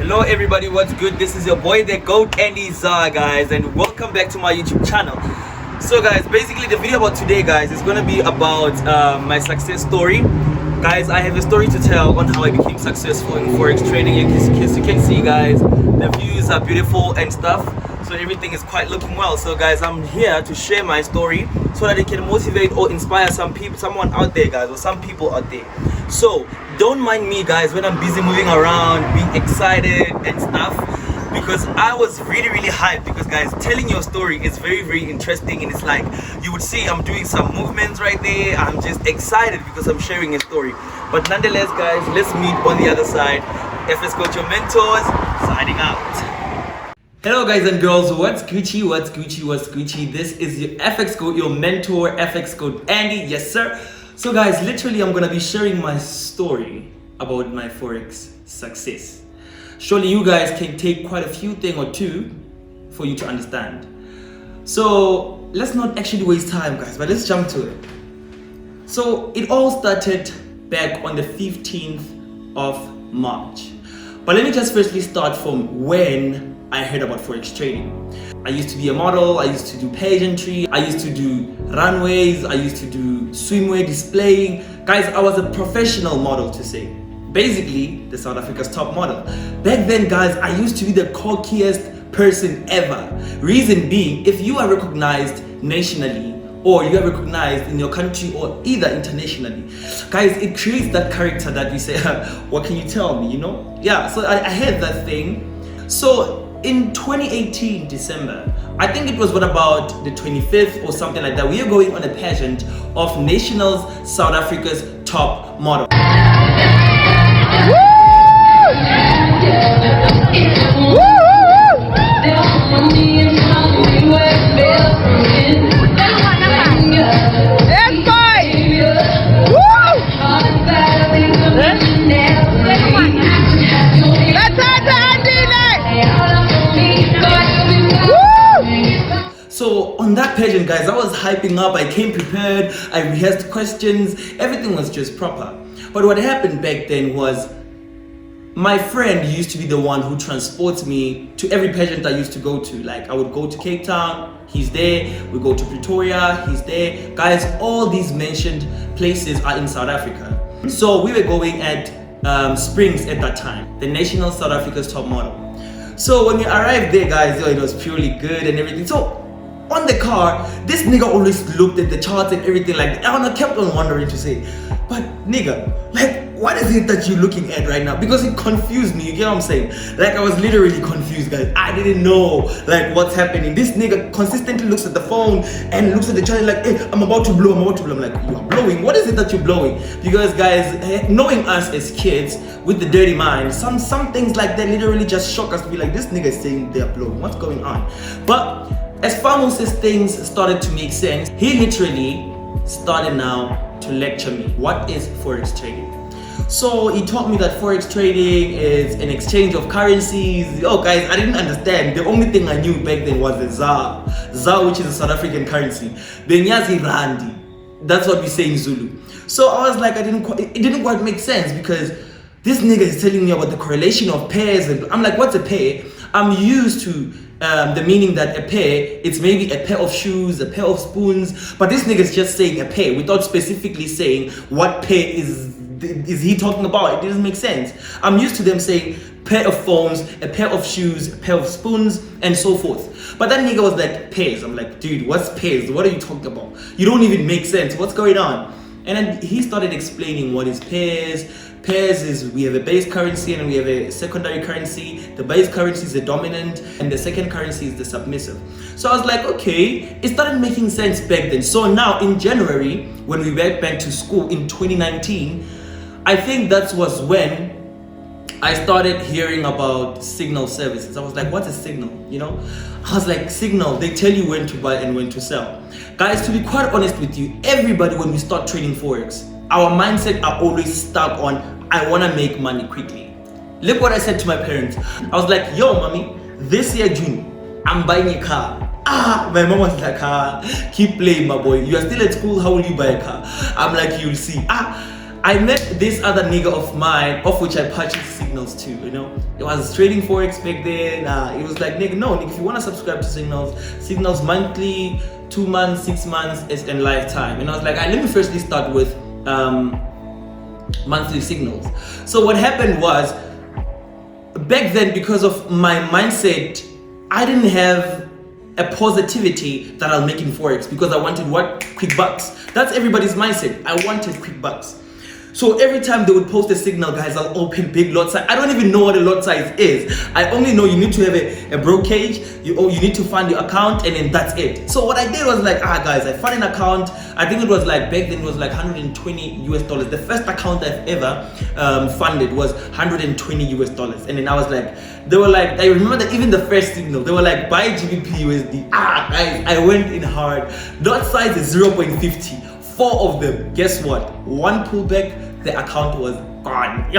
Hello everybody, what's good? This is your boy the GOAT Andy Zah, guys, and welcome back to my YouTube channel. So guys, basically the video about today, guys, is gonna be about my success story. Guys, I have a story to tell on how I became successful in Forex trading. As you can see, guys, the views are beautiful and stuff, so everything is quite looking well. So guys, I'm here to share my story so that it can motivate or inspire someone out there, guys, or some people out there. So don't mind me, guys, when I'm busy moving around, being excited and stuff, because I was really hyped, because guys, telling your story is very interesting, and it's like you would see I'm doing some movements right there. I'm just excited because I'm sharing a story. But nonetheless, guys, let's meet on the other side. FX Coach, your mentors, signing out. Hello guys and girls, what's Gucci? This is your FX Coach, your mentor, FX Coach Andy. Yes sir. So guys, literally I'm gonna be sharing my story about my Forex success. Surely you guys can take quite a few things or two for you to understand. So let's not actually waste time, guys, but let's jump to it. So it all started back on the 15th of March. But let me just firstly start from when I heard about Forex trading. I used to be a model, I used to do pageantry, I used to do runways, I used to do swimwear displaying. Guys, I was a professional model, to say. Basically, the South Africa's top model. Back then, guys, I used to be the cockiest person ever. Reason being, if you are recognized nationally, or you are recognized in your country or either internationally, guys, it creates that character that we say, what can you tell me, you know? Yeah, so I had that thing. So in 2018 December, I think it was about the 25th or something like that, we are going on a pageant of Nationals South Africa's top model. So on that pageant, guys, I was hyping up, I came prepared, I rehearsed questions, everything was just proper. But what happened back then was my friend used to be the one who transports me to every pageant I used to go to. Like I would go to Cape Town, he's there, we go to Pretoria, he's there. Guys, all these mentioned places are in South Africa. So we were going at Springs at that time, the National South Africa's top model. So when we arrived there, guys, it was purely good and everything. So on the car, this nigga always looked at the charts and everything like that. And I kept on wondering to say, but nigga, like, what is it that you're looking at right now? Because it confused me, you get what I'm saying? Like, I was literally confused, guys. I didn't know, like, what's happening. This nigga consistently looks at the phone and looks at the chart like, hey, I'm about to blow. I'm like, you are blowing? What is it that you're blowing? Because, guys, knowing us as kids with the dirty mind, some things like that literally just shock us to be like, this nigga is saying they're blowing. What's going on? But as Famos as things started to make sense, he literally started now to lecture me. What is Forex trading? So he taught me that Forex trading is an exchange of currencies. Oh guys, I didn't understand. The only thing I knew back then was the ZAR, which is a South African currency. The Nyazi Randi. That's what we say in Zulu. So I was like, it didn't quite make sense, because this nigga is telling me about the correlation of pairs, and I'm like, what's a pair? I'm used to the meaning that a pair, it's maybe a pair of shoes, a pair of spoons, but this nigga is just saying a pair without specifically saying what pair is he talking about. It doesn't make sense. I'm used to them saying pair of phones, a pair of shoes, a pair of spoons, and so forth. But that nigga was like, pairs. I'm like, dude, what's pairs? What are you talking about? You don't even make sense. What's going on? And then he started explaining what is pairs. Pairs is, we have a base currency and we have a secondary currency. The base currency is the dominant and the second currency is the submissive. So I was like, okay, it started making sense back then. So now in January, when we went back to school in 2019, I think that was when I started hearing about signal services. I was like, what's a signal? You know, I was like, signal, they tell you when to buy and when to sell. Guys, to be quite honest with you, everybody, when we start trading Forex, our mindset are always stuck on, I want to make money quickly. Look what I said to my parents. I was like, yo, mommy, this year June, I'm buying a car. My mom was like, keep playing, my boy. You are still at school, how will you buy a car? I'm like, you'll see. I met this other nigga of mine, of which I purchased signals to, you know. It was trading Forex back then. It was like, nigga, no, nigga, if you want to subscribe to signals monthly, 2 months, 6 months, and lifetime. And I was like, let me firstly start with monthly signals. So what happened was, back then, because of my mindset, I didn't have a positivity that I'll make in Forex, because I wanted what? Quick bucks. That's everybody's mindset. I wanted quick bucks. So every time they would post a signal, guys, I'll open big lot size. I don't even know what a lot size is. I only know you need to have a brokerage, you need to fund your account, and then that's it. So what I did was like, guys, I fund an account. I think it was like, back then it was like $120. The first account I've ever funded was $120. And then I was like, they were like, I remember that even the first signal, they were like, buy GBP USD. Guys, I went in hard. Lot size is 0.50. 4 of them. Guess what? One pullback, the account was gone.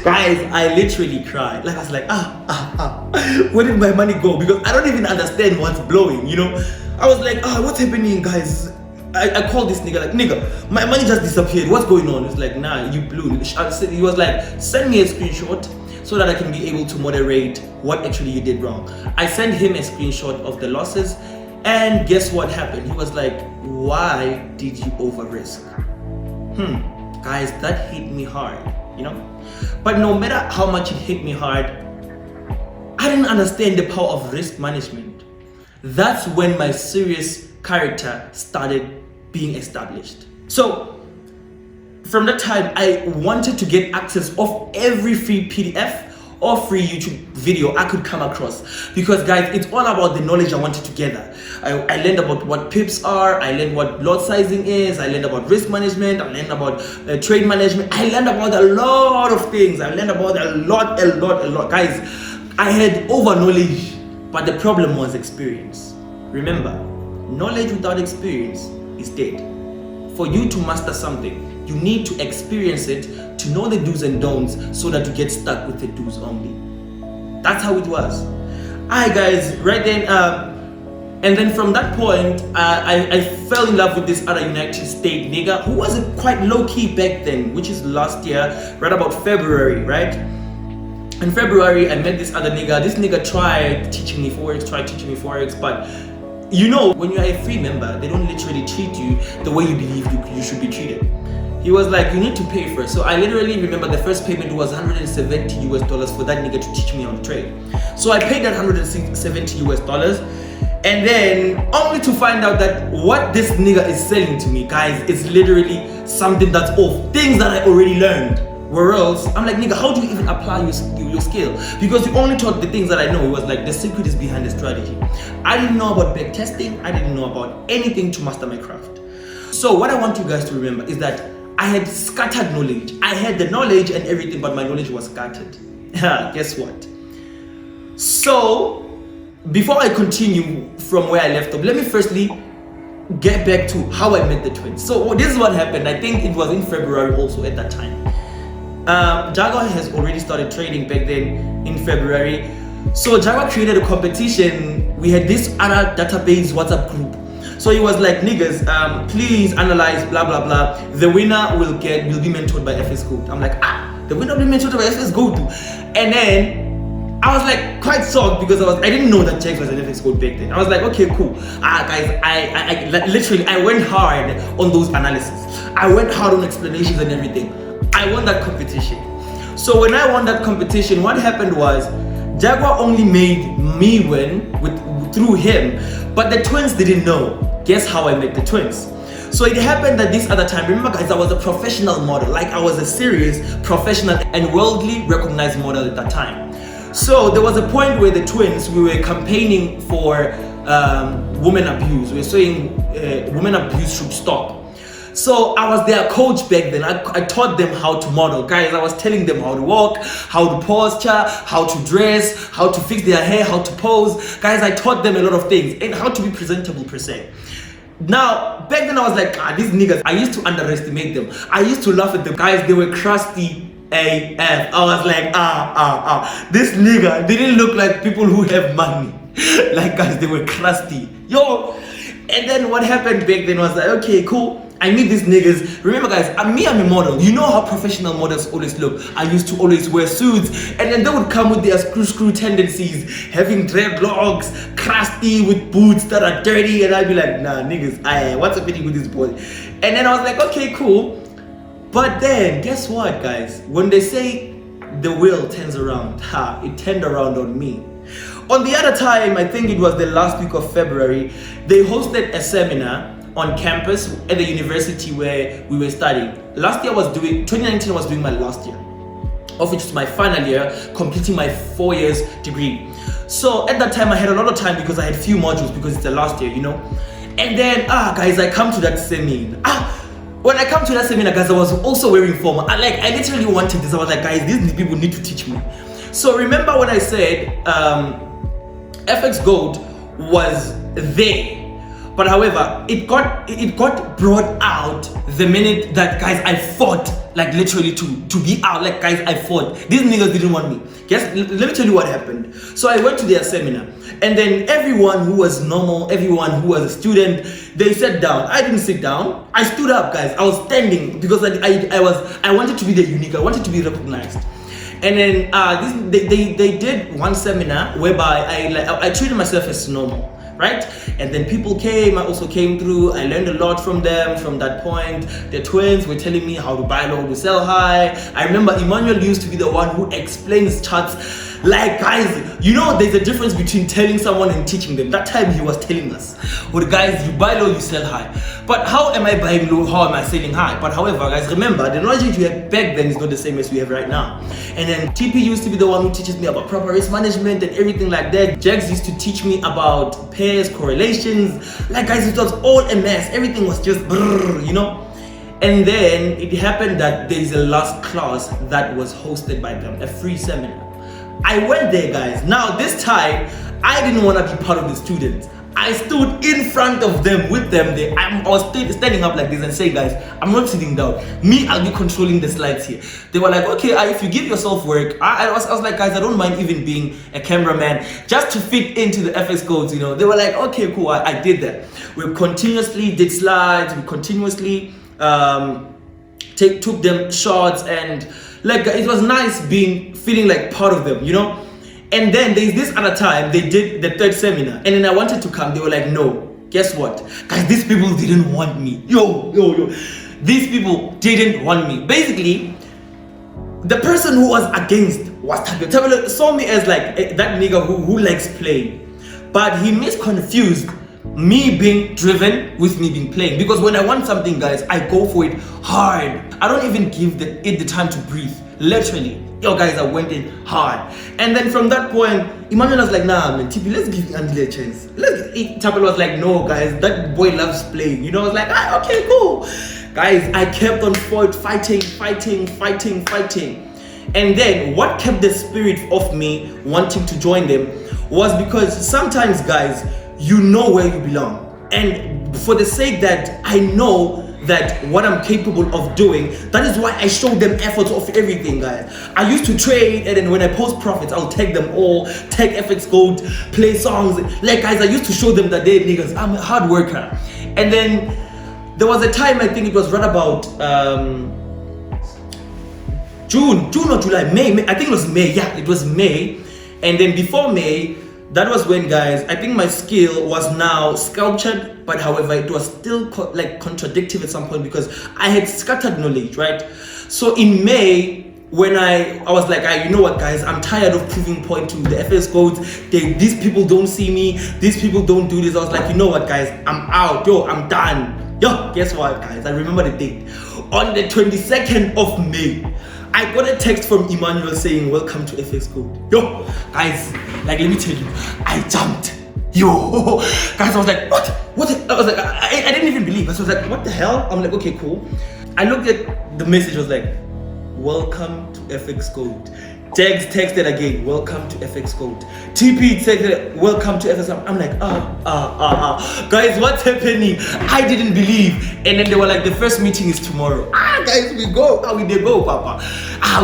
Guys, I literally cried. Like, I was like, where did my money go? Because I don't even understand what's blowing, you know? I was like, what's happening, guys? I called this nigga, like, nigga, my money just disappeared. What's going on? He's like, nah, you blew. He was like, send me a screenshot so that I can be able to moderate what actually you did wrong. I sent him a screenshot of the losses, and guess what happened? He was like, why did you over risk? Guys, that hit me hard, you know? But no matter how much it hit me hard, I didn't understand the power of risk management. That's when my serious character started being established. So from that time, I wanted to get access of every free PDF or free YouTube video I could come across, because guys, it's all about the knowledge I wanted to gather. I learned about what pips are, I learned what lot sizing is, I learned about risk management, I learned about trade management, I learned about a lot of things. I learned about a lot. Guys, I had over knowledge, but the problem was experience. Remember, knowledge without experience is dead. For you to master something, you need to experience it to know the do's and don'ts, so that you get stuck with the do's only. That's how it was. Alright guys, right then, and then from that point, I fell in love with this other United States nigga who was quite low-key back then, which is last year, right about February, right? In February, I met this other nigga. This nigga tried teaching me Forex, but you know, when you're a free member, they don't literally treat you the way you believe you should be treated. He was like, you need to pay first. So I literally remember the first payment was $170 for that nigga to teach me how to trade. So I paid that $170, and then only to find out that what this nigga is selling to me, guys, is literally something that's off. Things that I already learned. Where else, I'm like, nigga, how do you even apply your skill? Because you only taught the things that I know. It was like, the secret is behind the strategy. I didn't know about back testing. I didn't know about anything to master my craft. So what I want you guys to remember is that I had scattered knowledge. I had the knowledge and everything, but my knowledge was scattered. Guess what? So before I continue from where I left off, let me firstly get back to how I met the twins. So this is what happened. I think it was in February also at that time. Jaguar has already started trading back then in February. So Jaguar created a competition. We had this other database WhatsApp group. So he was like, niggas, please analyze blah blah blah. The winner will be mentored by FS Gold. I'm like, the winner will be mentored by FS Gold too. And then I was like quite shocked, because I didn't know that Jack was an FX Gold back then. I was like, okay, cool. Guys, I literally went hard on those analysis. I went hard on explanations and everything. I won that competition. So when I won that competition, what happened was Jaguar only made me win through him, but the twins didn't know. Guess how I met the twins? So it happened that this other time, remember guys, I was a professional model. Like, I was a serious professional and worldly recognized model at that time. So there was a point where the twins, we were campaigning for women abuse. We were saying women abuse should stop. So I was their coach back then. I taught them how to model. Guys, I was telling them how to walk, how to posture, how to dress, how to fix their hair, how to pose. Guys, I taught them a lot of things and how to be presentable per se. Now, back then I was like, these niggas, I used to underestimate them. I used to laugh at them. Guys, they were crusty AF. I was like, this nigga didn't look like people who have money. Like, guys, they were crusty. Yo. And then what happened back then was like, okay, cool. I meet these niggas. Remember guys, I'm a model. You know how professional models always look. I used to always wear suits, and then they would come with their screw tendencies, having dreadlocks, crusty with boots that are dirty, and I'd be like, nah niggas, what's happening with this boy? And then I was like, okay, cool. But then guess what guys? When they say the wheel turns around, it turned around on me. On the other time, I think it was the last week of February, they hosted a seminar on campus at the university where we were studying. 2019 was doing my last year, of which was my final year, completing my 4 years degree. So at that time I had a lot of time because I had few modules because it's the last year, you know. And then guys, I come to that seminar. When I come to that seminar, guys, I was also wearing formal. I literally wanted this. I was like, guys, these people need to teach me. So remember when I said FX Gold was there, but however, it got brought out the minute that guys I fought, like literally to be out. Like guys, I fought. These niggas didn't want me. Guess, let me tell you what happened. So I went to their seminar, and then everyone who was normal, everyone who was a student, they sat down. I didn't sit down. I stood up, guys. I was standing because I wanted to be the unique. I wanted to be recognized. And then they did one seminar whereby I treated myself as normal, right? And then people came. I also came through. I learned a lot from them from that point. The twins were telling me how to buy low, to sell high. I remember Emmanuel used to be the one who explains charts. Like guys, you know there's a difference between telling someone and teaching them. That time he was telling us, well guys, you buy low, you sell high. But how am I buying low? How am I selling high? But however, guys, remember the knowledge you had back then is not the same as we have right now. And then TP used to be the one who teaches me about proper risk management and everything like that. Jax used to teach me about pairs, correlations. Like guys, it was all a mess. Everything was just brrr, you know. And then it happened that there is a last class that was hosted by them, a free seminar. I went there, guys. Now this time, I didn't want to be part of the students. I stood in front of them with them there. I was standing up like this and saying, guys, I'm not sitting down. Me, I'll be controlling the slides here. They were like, okay, if you give yourself work. I was like, guys, I don't mind even being a cameraman just to fit into the FX codes, you know. They were like, okay, cool, I did that. We continuously did slides. We continuously took them shots, and like it was nice feeling like part of them, you know. And then there's this other time they did the third seminar, and then I wanted to come. They were like, no, guess what, guys, these people didn't want me. Yo, these people didn't want me. Basically, the person who was against was Tabelo. Saw me as like that nigga who likes playing, but he misconfused me being driven with me being playing. Because when I want something, guys, I go for it hard. I don't even give it the time to breathe. Literally, yo guys, I went in hard. And then from that point, Emmanuel was like, nah man, TP, let's give Andy a chance. Tabelo was like, no guys, that boy loves playing. You know, I was like, okay, cool. Guys, I kept on fighting. And then what kept the spirit of me wanting to join them was because sometimes, guys, you know where you belong. And for the sake that I know that what I'm capable of doing, that is why I show them efforts of everything, guys. I used to trade, and then when I post profits, I'll tag them all, tag FX Gold, play songs. Like guys, I used to show them that they niggas, I'm a hard worker. And then there was a time, I think it was right about June or July, May, I think it was May. Yeah, it was May. And then before May, that was when, guys, I think my skill was now sculptured, but however, it was still like contradictive at some point because I had scattered knowledge, right? So in May, when I was like, you know what, guys, I'm tired of proving point to the FS codes. These people don't see me. These people don't do this. I was like, you know what, guys, I'm out. Yo, I'm done. Yo, guess what, guys? I remember the date. On the 22nd of May, I got a text from Emmanuel saying, welcome to FX Code. Yo, guys, like, let me tell you, I jumped. Yo, guys, I was like, what? I was like, I didn't even believe. I was like, what the hell? I'm like, okay, cool. I looked at the message, I was like, welcome to FX Code. Jags texted again, welcome to FX Code. TP texted, welcome to FX Code. I'm like, guys, what's happening? I didn't believe. And then they were like, the first meeting is tomorrow. Guys, we go. We did go, Papa.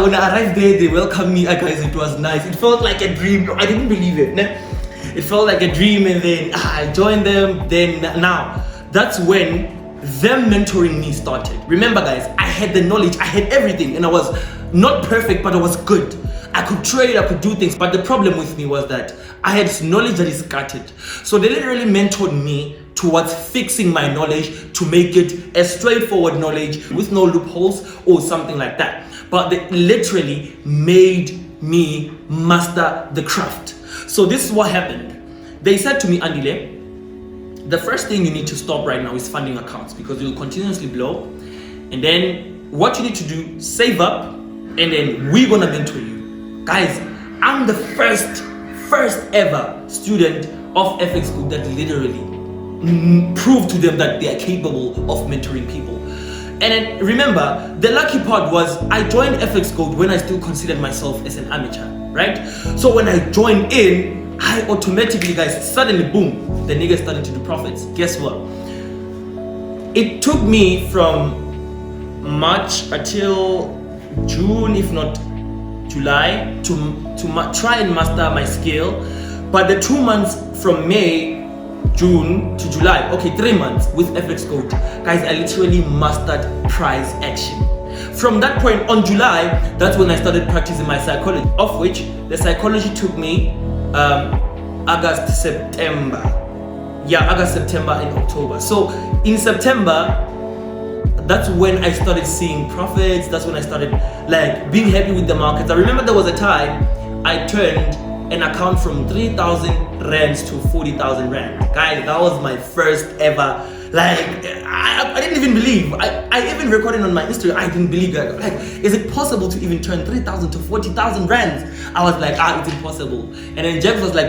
When I arrived there, they welcomed me. Guys, it was nice. It felt like a dream. I didn't believe it. It felt like a dream, and then I joined them. Then now, that's when them mentoring me started. Remember guys, I had the knowledge, I had everything, and I was not perfect, but I was good. I could trade, I could do things, but the problem with me was that I had knowledge that is scattered. So they literally mentored me towards fixing my knowledge to make it a straightforward knowledge with no loopholes or something like that. But they literally made me master the craft. So this is what happened. They said to me, Andile, the first thing you need to stop right now is funding accounts, because you'll continuously blow. And then what you need to do, save up, and then we're gonna mentor you. Guys, I'm the first ever student of FX Group that literally proved to them that they are capable of mentoring people. And then remember, the lucky part was I joined FX Gold when I still considered myself as an amateur, right? So when I joined in, I automatically, guys, suddenly, boom, the niggas started to do profits. Guess what? It took me from March until June, if not July, to try and master my skill. But the 2 months from May, June to July, okay, 3 months with FX Gold, guys, I literally mastered price action. From that point on July, that's when I started practicing my psychology, of which the psychology took me August, September, and October. So in September, that's when I started seeing profits. That's when I started like being happy with the markets. I remember there was a time I turned an account from 3,000 rands to 40,000 rand. Guys, that was my first ever, like, I didn't even believe. I even recorded on my Instagram, I didn't believe that. Like, is it possible to even turn 3,000 to 40,000 rands? I was like, it's impossible. And then Jeff was like,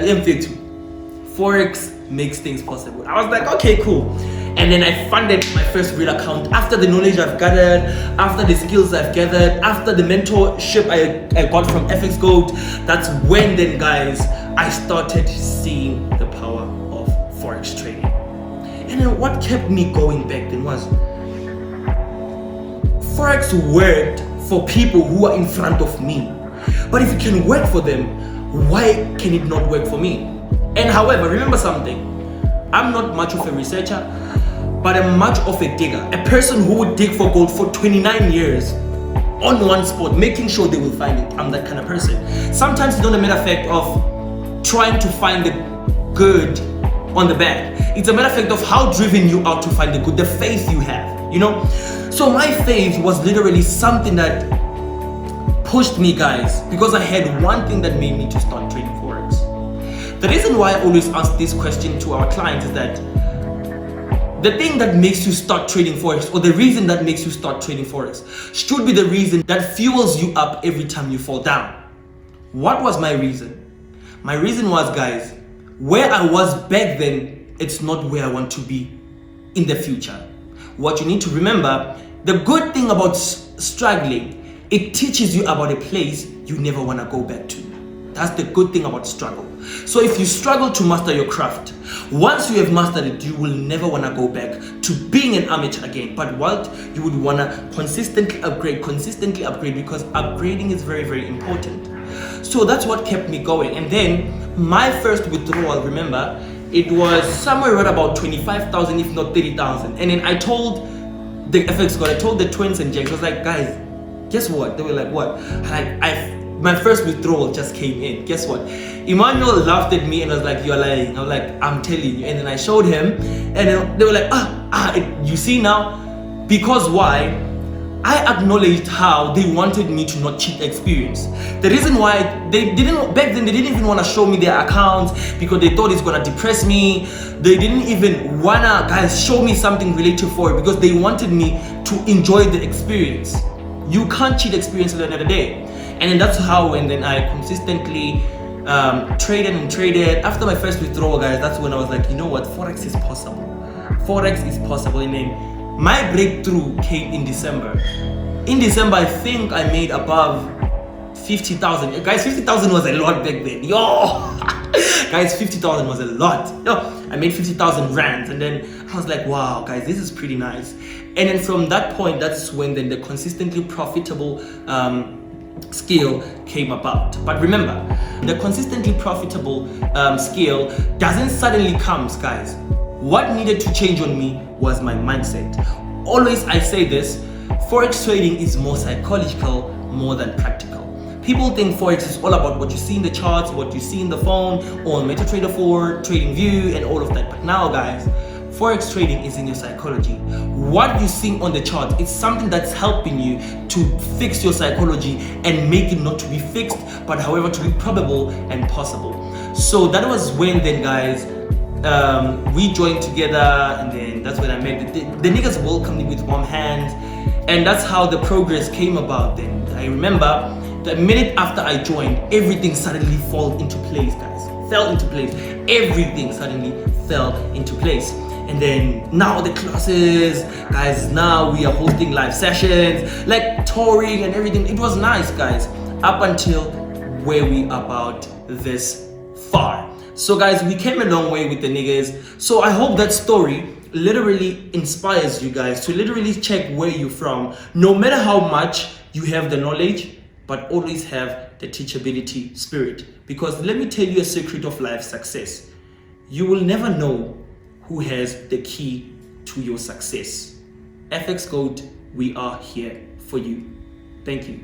Forex makes things possible. I was like, okay, cool. And then I funded my first real account after the knowledge I've gathered, after the skills I've gathered, after the mentorship I got from FX Gold. That's when then, guys, I started seeing the power of Forex trading. And then what kept me going back then was Forex worked for people who are in front of me. But if it can work for them, why can it not work for me? And however, remember something, I'm not much of a researcher, but I'm much of a digger. A person who would dig for gold for 29 years on one spot, making sure they will find it. I'm that kind of person. Sometimes it's not a matter of fact of trying to find the good on the bad. It's a matter of fact of how driven you are to find the good, the faith you have, you know? So my faith was literally something that pushed me, guys, because I had one thing that made me to start trading Forex. The reason why I always ask this question to our clients is that the thing that makes you start trading Forex, or the reason that makes you start trading Forex, should be the reason that fuels you up every time you fall down. What was my reason? My reason was, guys, where I was back then, it's not where I want to be in the future. What you need to remember, the good thing about struggling, it teaches you about a place you never want to go back to. That's the good thing about struggle. So if you struggle to master your craft, once you have mastered it, you will never want to go back to being an amateur again. But what you would want to consistently upgrade, because upgrading is very, very important. So that's what kept me going. And then my first withdrawal, remember, it was somewhere around about 25,000, if not 30,000. And then I told the FX God, I told the twins and Jacks, I was like, guys, guess what? They were like, what? My first withdrawal just came in. Guess what? Emmanuel laughed at me and was like, you're lying. I was like, I'm telling you. And then I showed him, and then they were like, you see now? Because why? I acknowledged how they wanted me to not cheat the experience. The reason why back then they didn't even want to show me their accounts because they thought it's gonna depress me. They didn't even wanna, guys, show me something related for it because they wanted me to enjoy the experience. You can't cheat experience at the end of the day. And then that's how, and then I consistently traded. After my first withdrawal, guys, that's when I was like, you know what, Forex is possible. Forex is possible. And then my breakthrough came in December. In December, I think I made above 50,000. Guys, 50,000 was a lot back then. Yo! Guys, 50,000 was a lot. Yo, I made 50,000 rands, and then I was like, wow, guys, this is pretty nice. And then from that point, that's when then the consistently profitable skill came about. But remember, the consistently profitable skill doesn't suddenly come, guys. What needed to change on me was my mindset. Always I say this, Forex trading is more psychological more than practical. People think Forex is all about what you see in the charts, what you see in the phone, or MetaTrader 4, TradingView, and all of that. But now guys, Forex trading is in your psychology. What you see on the chart, it's something that's helping you to fix your psychology and make it not to be fixed, but however to be probable and possible. So that was when then guys, we joined together, and then that's when I met the niggas welcomed me with warm hands, and that's how the progress came about. Then I remember the minute after I joined, everything suddenly fell into place, guys. Everything suddenly fell into place. And then now the classes, guys, now we are hosting live sessions, like touring and everything. It was nice, guys, up until where we are about this far. So guys, we came a long way with the niggas. So I hope that story literally inspires you guys to literally check where you're from. No matter how much you have the knowledge, but always have the teachability spirit. Because let me tell you a secret of life success. You will never know who has the key to your success. FX Goat, we are here for you. Thank you.